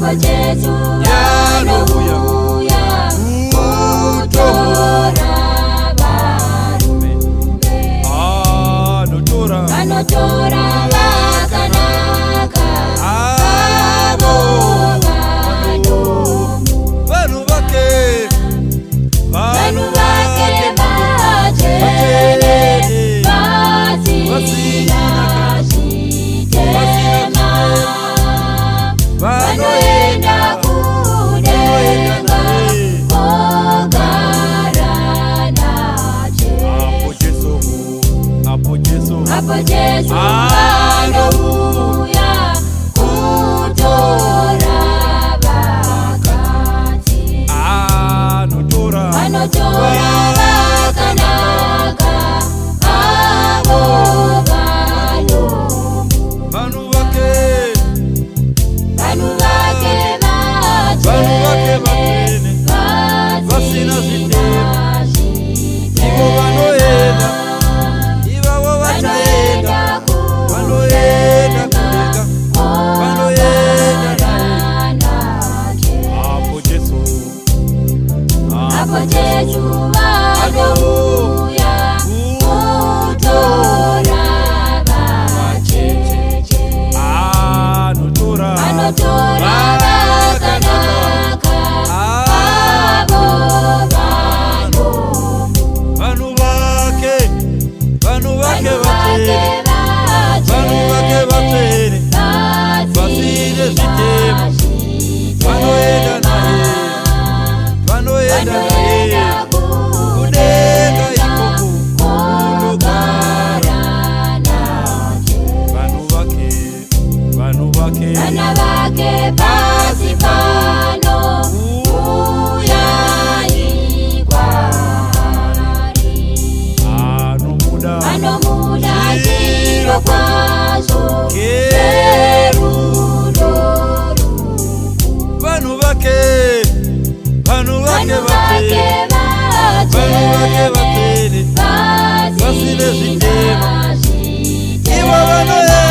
apo Jesu anobuya kutora varume anotora vakanaka avo vanhu vake vachene vasina zvitema vanoenda kudenga kogara naye apo Jesu anouya kutora vakadzi anotora vakanaka avo vanhu vake vachene vasina zvitema ivo vanoenda ivavo vachaenda vanoenda kudenga vanoenda naye apo Jesu vanouya kutora vacheche anotora vakanaka avo vanhu vake vachene vasine zvitema vanoenda naye kudenga ikoko kunogara vanhu vake pasi pano uyai kwaari anomuda zviro kwazvo kerudo vanhu vake vachene vasine zvitema ivo vanoenda